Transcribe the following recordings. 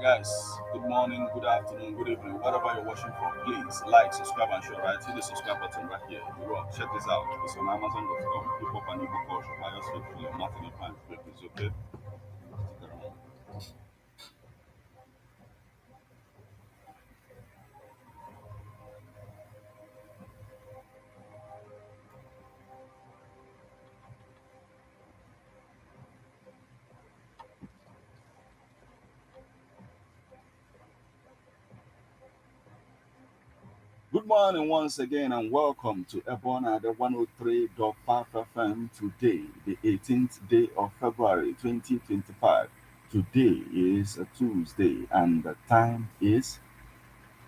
Guys, good morning, good afternoon, good evening, whatever you're watching from, please like, subscribe, and share. Right, hit the subscribe button right here. You rock. Check this out. It's on Amazon.com. Pick up an ebook culture by your sweet film. Nothing in time. It's okay. Stick around. Good morning once again, and welcome to EBEONADI 103.5 FM. Today, the 18th day of February 2025. Today is a Tuesday, and the time is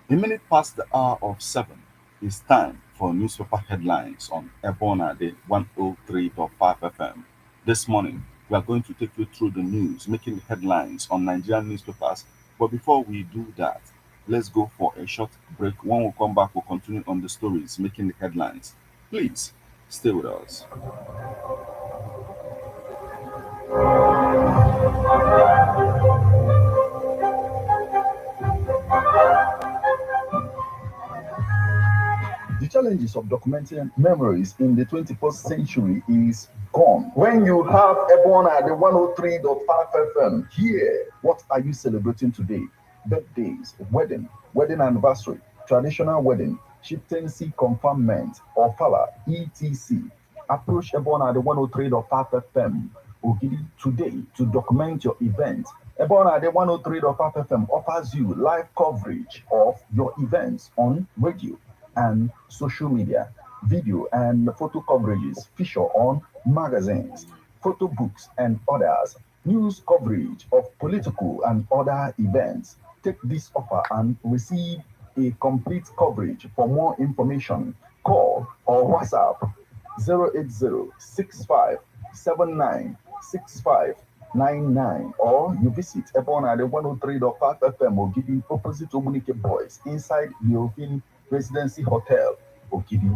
a minute past the hour of 7. It's time for newspaper headlines on EBEONADI 103.5 FM. This morning, we are going to take you through the news, making the headlines on Nigerian newspapers. But before we do that, let's go for a short break. When we come back, we'll continue on the stories making the headlines. Please stay with us. The challenges of documenting memories in the 21st century is gone. When you have Ebon at the 103.5 FM, here, what are you celebrating today? Birthdays, wedding anniversary, traditional wedding, chieftaincy conferment, or fala, etc. Approach Ebon at the 103.5 FM Ogidi today to document your event. Ebon at the 103.5 FM offers you live coverage of your events on radio and social media, video and photo coverages feature on magazines, photo books, and others, news coverage of political and other events. Take this offer and receive a complete coverage. For more information, call or WhatsApp 08065796599 or you visit Ebon at the 103.5 FM or giving opposite Omunike Boys inside the Ovin Residency Hotel, Okidi.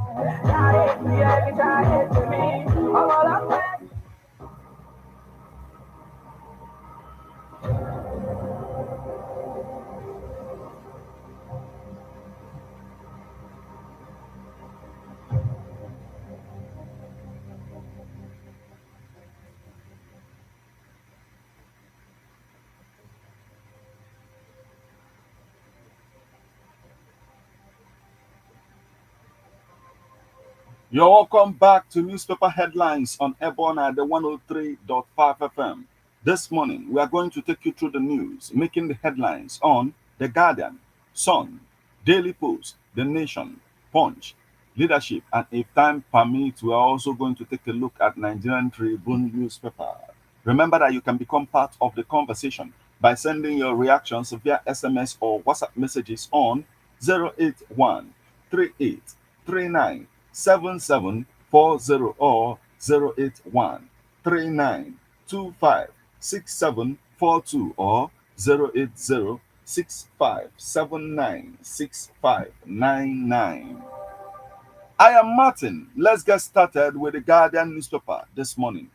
You're welcome back to newspaper headlines on Ebon at the 103.5 FM. This morning, we are going to take you through the news, making the headlines on The Guardian, Sun, Daily Post, The Nation, Punch, Leadership, and if time permits, we are also going to take a look at Nigerian Tribune newspaper. Remember that you can become part of the conversation by sending your reactions via SMS or WhatsApp messages on 081 7740 or 081 3925 6742 or 08065796599. I am Martin. Let's get started with the Guardian newspaper this morning.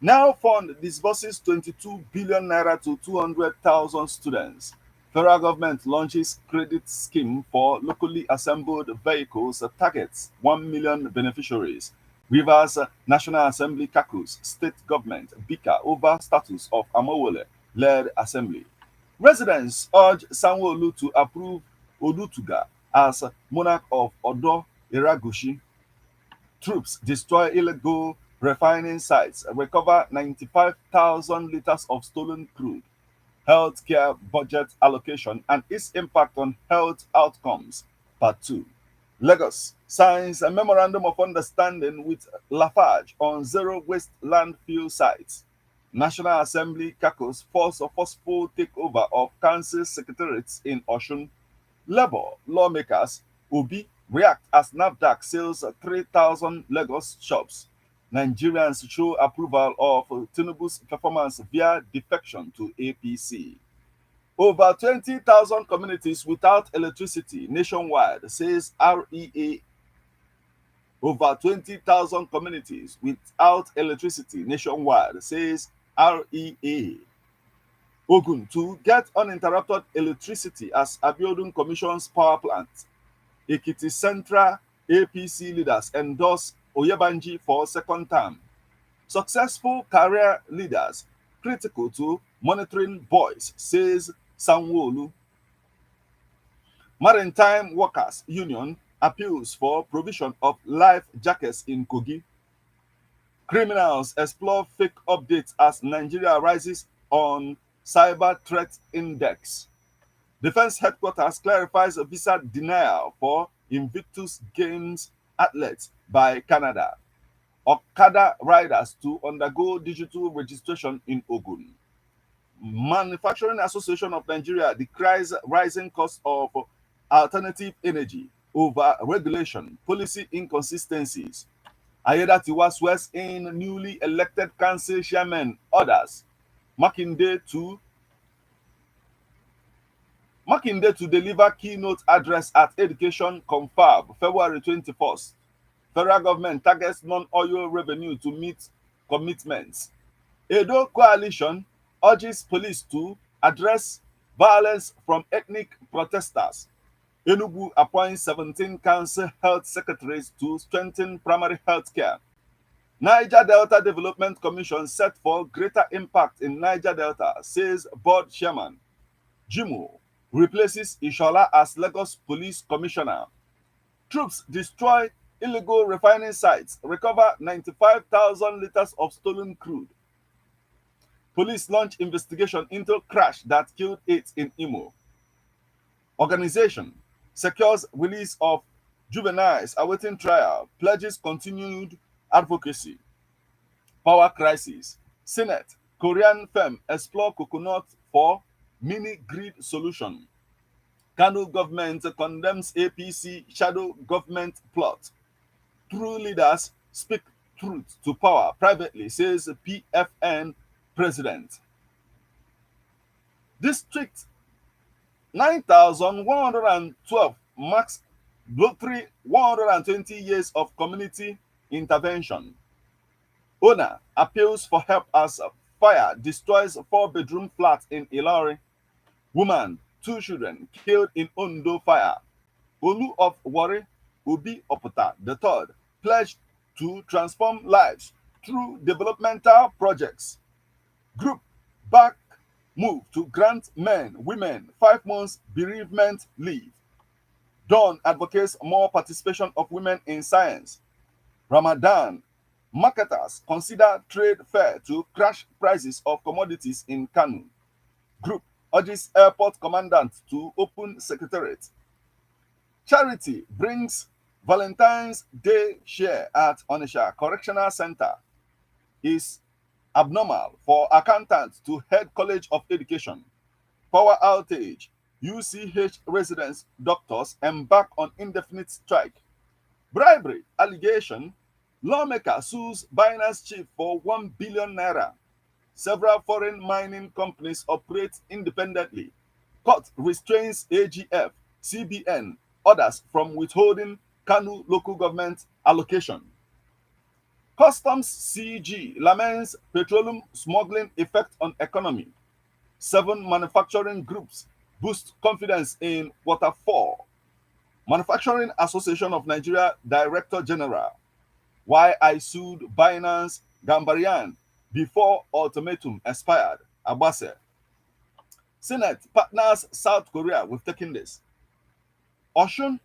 NELFUND disburses 22 billion naira to 200,000 students. Federal government launches credit scheme for locally assembled vehicles that targets 1 million beneficiaries. Rivers National Assembly caucus state government bicker over status of Amowole-led assembly. Residents urge Sanwo-Olu to approve Odutuga as monarch of Odo Iragushi. Troops destroy illegal refining sites, recover 95,000 liters of stolen crude. Healthcare budget allocation and its impact on health outcomes. Part 2. Lagos signs a memorandum of understanding with Lafarge on zero waste landfill sites. National Assembly caucus force a forceful takeover of council secretariats in Osun. Labour lawmakers Obi react as NAFDAC sells 3,000 Lagos shops. Nigerians show approval of Tinubu's performance via defection to APC. Over 20,000 communities without electricity nationwide, says REA. Over 20,000 communities without electricity nationwide, says REA. Ogun to get uninterrupted electricity as Abiodun commissions power plant. Ekiti Central APC leaders endorse Oyebanji for second term. Successful career leaders critical to monitoring boys, says Sanwo-Olu. Maritime Workers Union appeals for provision of life jackets in Kogi. Criminals explore fake updates as Nigeria rises on cyber threat index. Defense headquarters clarifies a visa denial for Invictus Games athletes by Canada. Okada riders to undergo digital registration in Ogun. Manufacturing Association of Nigeria decries rising cost of alternative energy over regulation, policy inconsistencies. Ayedatiwa swears in newly elected council chairman orders. Makinde to deliver keynote address at Education Confab February 21st. Federal government targets non-oil revenue to meet commitments. Edo coalition urges police to address violence from ethnic protesters. Enugu appoints 17 council health secretaries to strengthen primary health care. Niger Delta Development Commission set for greater impact in Niger Delta, says board chairman. Jimo replaces Ishola as Lagos Police Commissioner. Troops destroy illegal refining sites, recover 95,000 liters of stolen crude. Police launch investigation into crash that killed 8 in Imo. Organization secures release of juveniles awaiting trial, pledges continued advocacy. Power crisis. Senate, Korean firm explore coconut for mini grid solution. Kano government condemns APC shadow government plot. True leaders speak truth to power privately, says PFN president. District 9112 marks blockary 120 years of community intervention. Owner appeals for help as fire destroys four-bedroom flat in Ilori. Woman, two children killed in Ondo fire. Olu of Wari, Ubi Oputa the third, pledged to transform lives through developmental projects. Group back move to grant men, women 5 months bereavement leave. Dawn advocates more participation of women in science. Ramadan, marketers consider trade fair to crash prices of commodities in Kanu. Group urges airport commandant to open secretariat. Charity brings Valentine's Day share at Onisha Correctional Center. Is abnormal for accountant to head College of Education. Power outage. UCH residents, doctors embark on indefinite strike. Bribery allegation. Lawmaker sues Binance chief for 1 billion naira. Several foreign mining companies operate independently. Court restrains AGF, CBN, others from withholding Kanu local government allocation. Customs CG laments petroleum smuggling effect on economy. 7 manufacturing groups boost confidence in Q4. Manufacturing Association of Nigeria Director General. Why I sued Binance Gambarian before ultimatum expired. Abase. Senate partners South Korea with taking this. Oshun,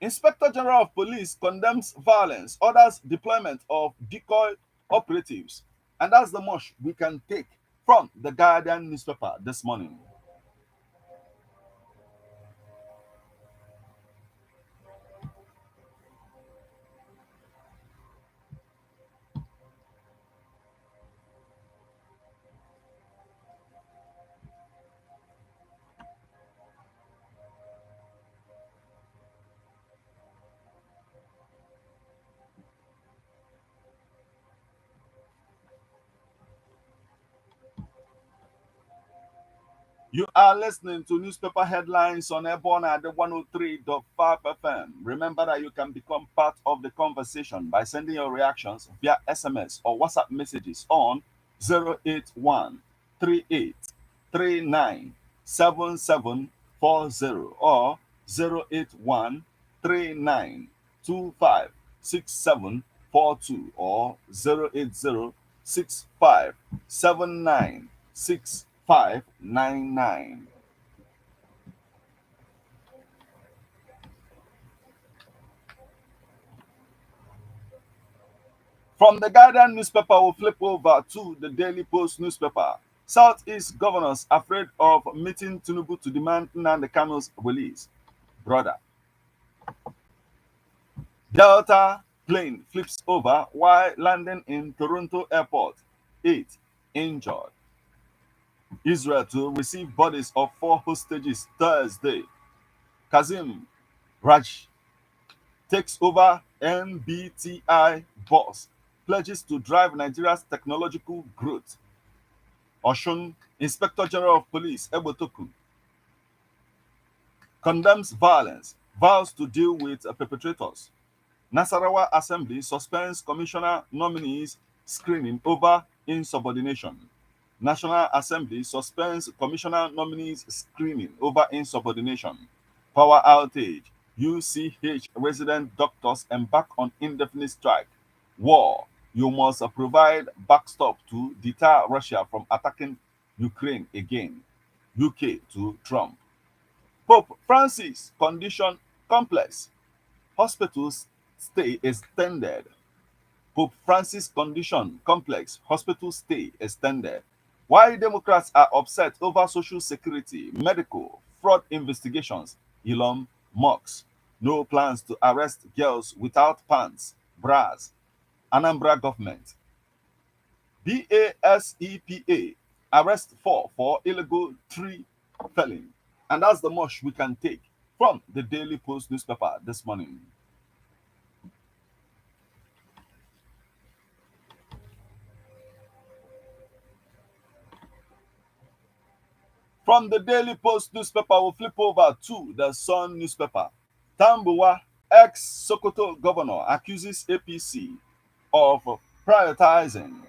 Inspector General of Police condemns violence, orders deployment of decoy operatives. And that's the much we can take from the Guardian newspaper this morning. You are listening to newspaper headlines on EBEONADI 103.5 FM. Remember that you can become part of the conversation by sending your reactions via SMS or WhatsApp messages on 081 38 397740 or 08139256742 or 08065796599. From the Guardian newspaper, we'll flip over to the Daily Post newspaper. Southeast governors afraid of meeting Tinubu to demand Nnamdi Kanu's release. Brother. Delta plane flips over while landing in Toronto airport. 8 injured. Israel to receive bodies of 4 hostages Thursday. Kazim Raj takes over MBTI boss, pledges to drive Nigeria's technological growth. Oshun Inspector General of Police Ebotoku condemns violence, vows to deal with perpetrators. Nasarawa Assembly suspends commissioner nominees screening over insubordination. National Assembly suspends commissioner nominees screening over insubordination. Power outage. UCH resident doctors embark on indefinite strike. War. You must provide backstop to deter Russia from attacking Ukraine again. UK to Trump. Pope Francis condition complex. Hospitals stay extended. Pope Francis condition complex. Hospital stay extended. Why Democrats are upset over social security, medical, fraud investigations. Elon Musk. No plans to arrest girls without pants, bras. Anambra government. BASEPA arrest 4 for illegal tree felling. And that's the much we can take from the Daily Post newspaper this morning. From the Daily Post newspaper, we'll flip over to the Sun newspaper. Tambuwa, ex-Sokoto governor, accuses APC of prioritizing.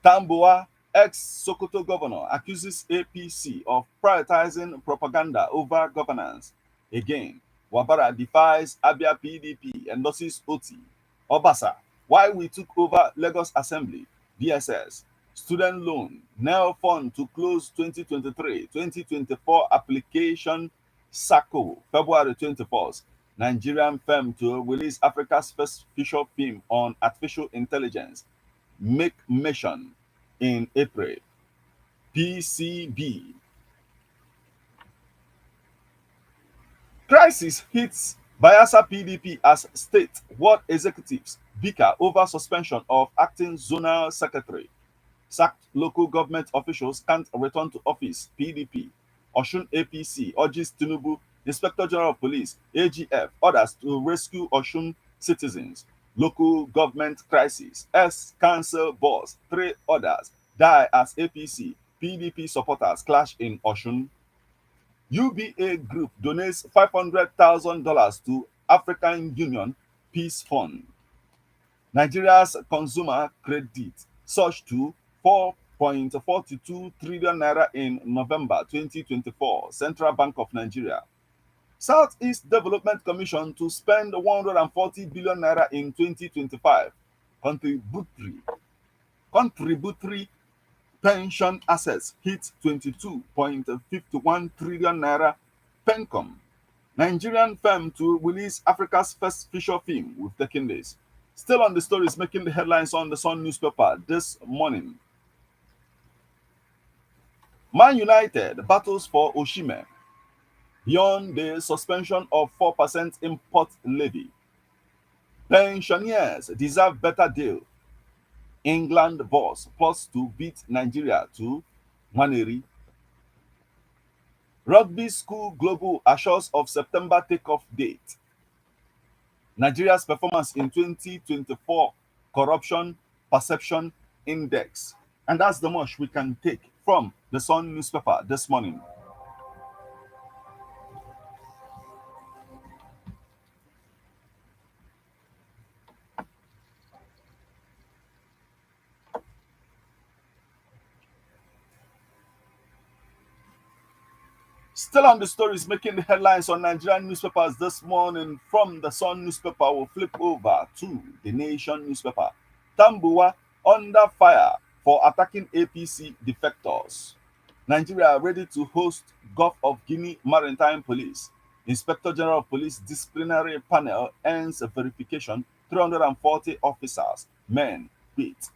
Tambuwa, ex-Sokoto governor, accuses APC of prioritizing propaganda over governance. Again, Wabara defies Abia PDP, endorses Oti. Obasa, why we took over Lagos Assembly, DSS, student loan, NELFUND to close 2023-2024 application SACO, February 24th. Nigerian firm to release Africa's first feature film on artificial intelligence. Make mention in April. PCB. Crisis hits Bayelsa PDP as state ward executives bicker over suspension of acting zonal secretary. Sacked local government officials can't return to office. PDP. Osun APC urges Tinubu, Inspector General of Police, AGF, orders to rescue Osun citizens. Local government crisis. Ex-council boss, 3 others die as APC, PDP supporters clash in Osun. UBA Group donates $500,000 to African Union Peace Fund. Nigeria's consumer credit surged to 4.42 trillion naira in November 2024, Central Bank of Nigeria. Southeast Development Commission to spend 140 billion naira in 2025. Contributory pension assets hit 22.51 trillion naira. Pencom. Nigerian firm to release Africa's first feature film. We've taken this. Still on the stories making the headlines on the Sun newspaper this morning. Man United battles for Osimhen beyond the suspension of 4% import levy. Pensioners deserve better deal. England boss plus to beat Nigeria to Maneri. Rugby School Global assures of September takeoff date. Nigeria's performance in 2024 Corruption Perception Index. And that's the much we can take from the Sun newspaper this morning. Still on the stories making the headlines on Nigerian newspapers this morning, from the Sun newspaper, we'll flip over to the Nation newspaper. Tambuwa under fire for attacking APC defectors. Nigeria ready to host Gulf of Guinea Maritime Police. Inspector General of Police disciplinary panel ends verification. 340 officers, men, quit.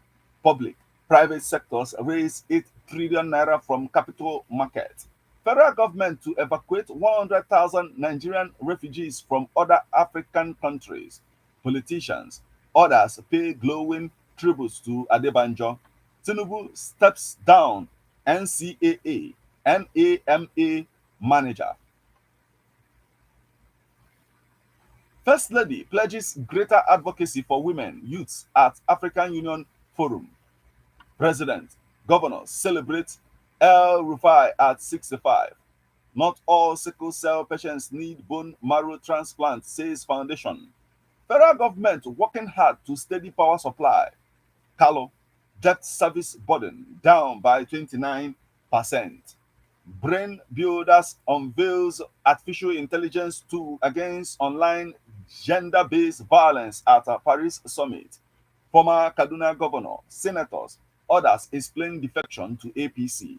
Public, private sectors raise 8 trillion naira from capital market. Federal government to evacuate 100,000 Nigerian refugees from other African countries. Politicians, others pay glowing tributes to Adebanjo. Tinubu steps down NCAA, NAMA manager. First Lady pledges greater advocacy for women, youths at African Union Forum. President, governors celebrate El Rufai at 65. Not all sickle cell patients need bone marrow transplant, says foundation. Federal government working hard to steady power supply. Kalo, debt service burden down by 29%. Brain Builders unveils artificial intelligence tool against online gender-based violence at a Paris summit. Former Kaduna governor, senators, others explain defection to APC.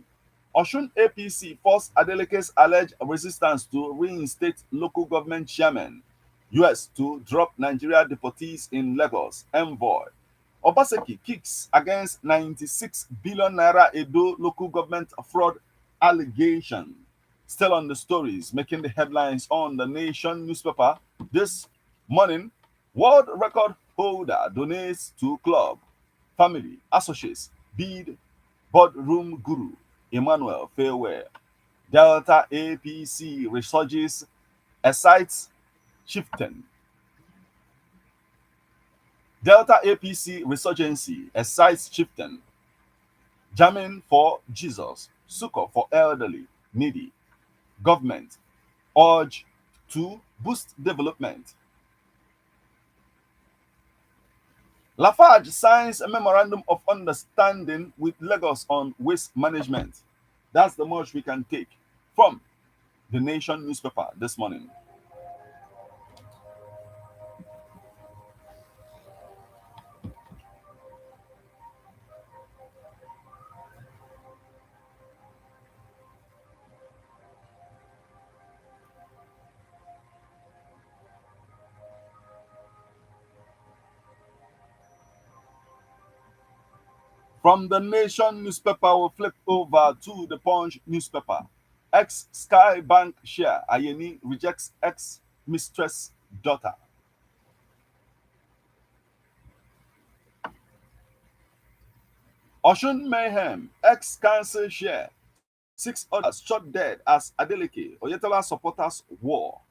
Osun APC forced Adeleke's alleged resistance to reinstate local government chairman. US to drop Nigeria deportees in Lagos. Envoy. Obaseki kicks against 96 billion naira Edo local government fraud allegation. Still on the stories making the headlines on the Nation newspaper this morning. World record holder donates to club. Family, associates, bid boardroom guru Emmanuel farewell. Delta APC resurges, excites chieftain. Delta APC resurgency excites chieftain. Jamming for Jesus, succor for elderly, needy. Government urge to boost development. Lafarge signs a memorandum of understanding with Lagos on waste management. That's the much we can take from the Nation newspaper this morning. From the Nation newspaper, we'll flip over to the Punch newspaper. Ex Sky Bank share Ayeni rejects ex mistress daughter. Ocean mayhem, ex council share. 6 others shot dead as Adeleke Oyetola supporters war.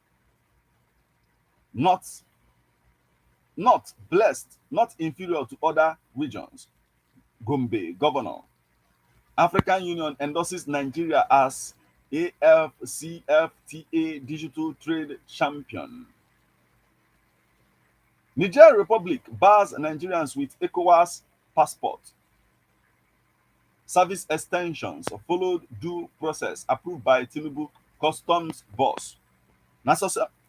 Not blessed, not inferior to other regions. Gombe governor. African Union endorses Nigeria as AFCFTA digital trade champion. Niger Republic bars Nigerians with ECOWAS passport. Service extensions followed due process approved by Tinubu customs boss.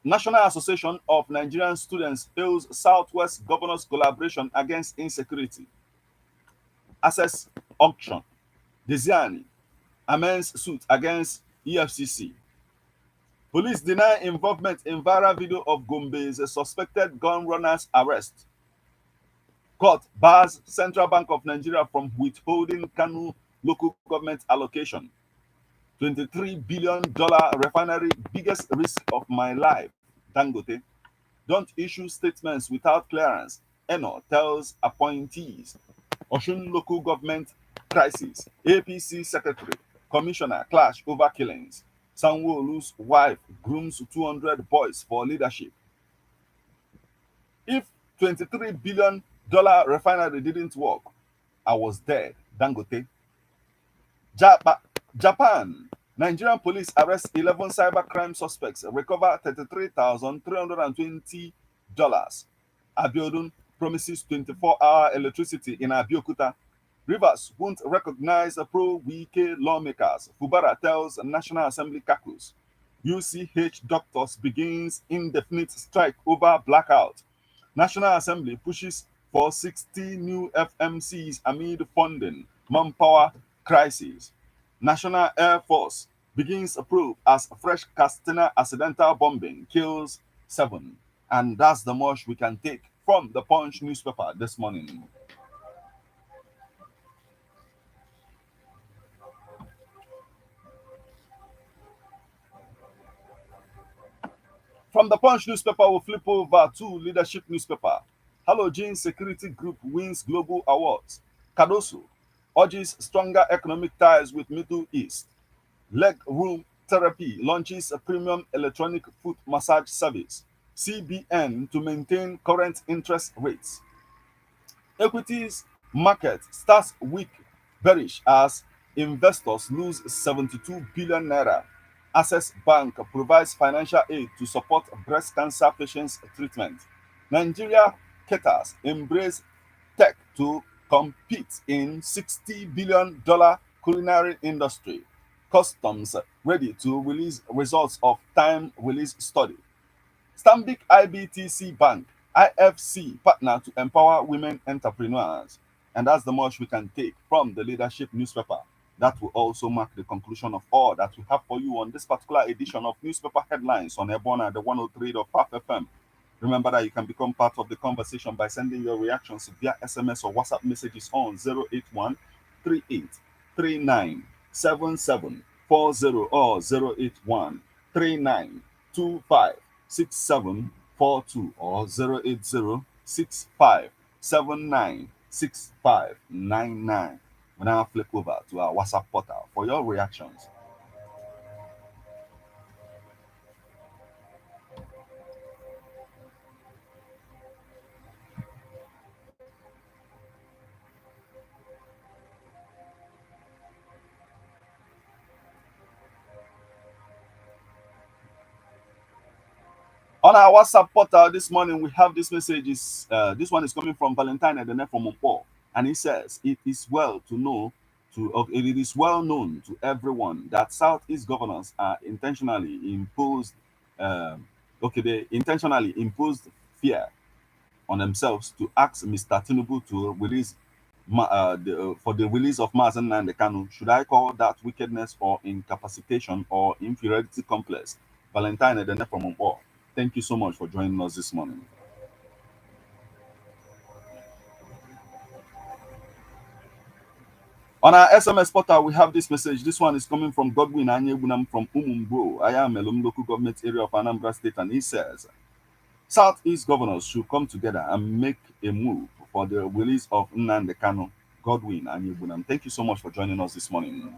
National Association of Nigerian Students hails Southwest Governors collaboration against insecurity. Access auction. Desiani amends suit against EFCC. Police deny involvement in viral video of Gombe's suspected gun runner's arrest. Court bars Central Bank of Nigeria from withholding Kanu local government allocation. $23 billion refinery, biggest risk of my life. Dangote. Don't issue statements without clearance. Eno tells appointees. Osun local government crisis. APC secretary, commissioner clash over killings. Sanwo-Olu's wife grooms 200 boys for leadership. If $23 billion refinery didn't work, I was dead. Dangote. Japan. Nigerian police arrest 11 cybercrime suspects, recover $33,320. Abiodun promises 24-hour electricity in Abeokuta. Rivers won't recognize pro-Wike lawmakers. Fubara tells National Assembly caucus. UCH doctors begins indefinite strike over blackout. National Assembly pushes for 60 new FMCs amid funding, manpower crisis. National Air Force begins a probe as fresh Castina accidental bombing kills 7. And that's the most we can take from the Punch newspaper this morning. From the Punch newspaper, we'll flip over to Leadership newspaper. Halogen Security Group wins global awards. Cardoso urges stronger economic ties with Middle East. Leg room therapy launches a premium electronic foot massage service. CBN to maintain current interest rates. Equities market starts week bearish as investors lose 72 billion naira. Access Bank provides financial aid to support breast cancer patients' treatment. Nigeria caters embrace tech to compete in $60 billion culinary industry. Customs ready to release results of time release study. Stanbic IBTC Bank, IFC partner to empower women entrepreneurs. And that's the much we can take from the Leadership newspaper. That will also mark the conclusion of all that we have for you on this particular edition of Newspaper Headlines on Ebona, the 103.5 FM. Remember that you can become part of the conversation by sending your reactions via SMS or WhatsApp messages on 081 38 39 7740 or 081 39 25 6742 or 08065796599. We now flip over to our WhatsApp portal for your reactions. On our WhatsApp portal this morning, we have this message. This one is coming from Valentine Edene from Mumpo, and he says it is well to know it is well known to everyone that Southeast governors are intentionally imposed. They intentionally imposed fear on themselves to ask Mr. Tinubu to release for the release of Mazen and the Kanu. Should I call that wickedness or incapacitation or inferiority complex? Valentine Edene from Mumpo. Thank you so much for joining us this morning. On our SMS portal, we have this message. This one is coming from Godwin Anyebunam from Umumbo. I am a local government area of Anambra State, and he says, Southeast governors should come together and make a move for the release of Nnamdi Kanu. Godwin Anyebunam. Thank you so much for joining us this morning.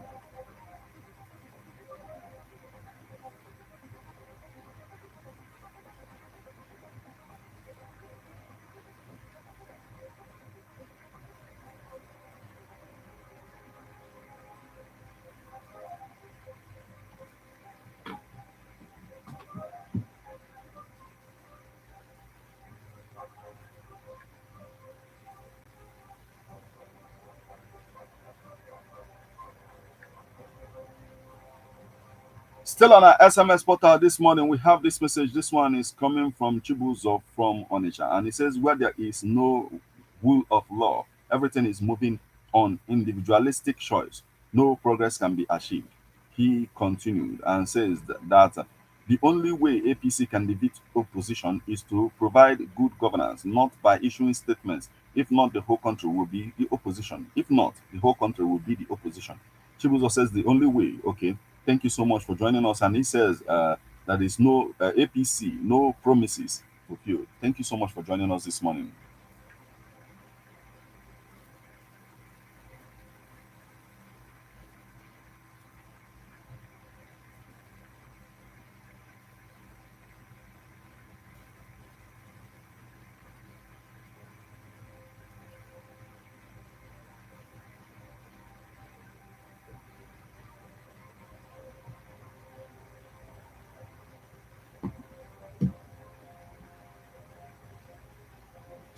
Still on our SMS portal this morning, we have this message. This one is coming from Chibuzo from Onitsha, and it says, where there is no rule of law, everything is moving on individualistic choice. No progress can be achieved. He continued and says that the only way APC can defeat opposition is to provide good governance, not by issuing statements. If not, the whole country will be the opposition. If not, the whole country will be the opposition. Chibuzo says the only way, okay. Thank you so much for joining us. And he says that is no APC, no promises fulfilled. Thank you so much for joining us this morning.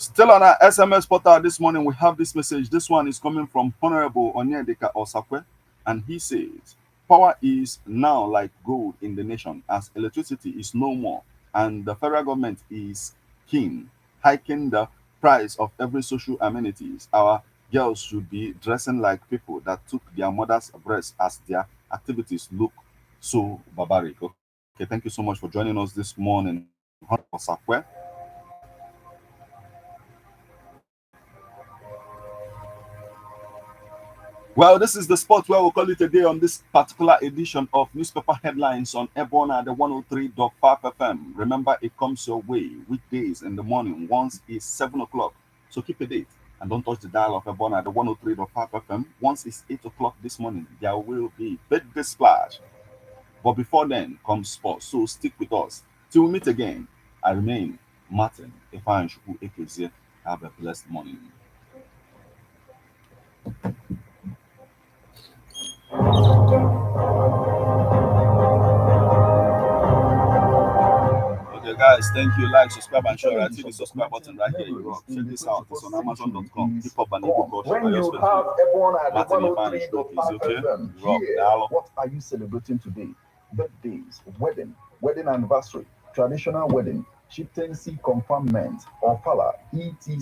Still on our SMS portal this morning, we have this message. This one is coming from Honorable Onyedika Osakwe, and he says, power is now like gold in the nation as electricity is no more, and the federal government is keen, hiking the price of every social amenities. Our girls should be dressing like people that took their mother's breast as their activities look so barbaric. Okay, thank you so much for joining us this morning, Honorable Osakwe. Well, this is the spot where we'll call it a day on this particular edition of Newspaper Headlines on Ebona, the 103.5 FM. Remember, it comes your way weekdays in the morning. Once it's 7 o'clock. So keep a date and don't touch the dial of Ebona, the 103.5 FM. Once it's 8 o'clock this morning, there will be birthday splash. But before then comes sports. So stick with us. Till we meet again, I remain Martin Ifan Shuku Ekeze. Have a blessed morning. Okay, guys, thank you. Like, subscribe, and share. I see the subscribe button right here. You rock. Check this out. It's on Amazon.com. Hip Hop and Igbo culture. When you have everyone at the Martin 103.5 okay? FM, Rock. here, Dialogue. what are you celebrating today? Birthdays, wedding anniversary, traditional wedding, chieftaincy conferment, or fala, etc.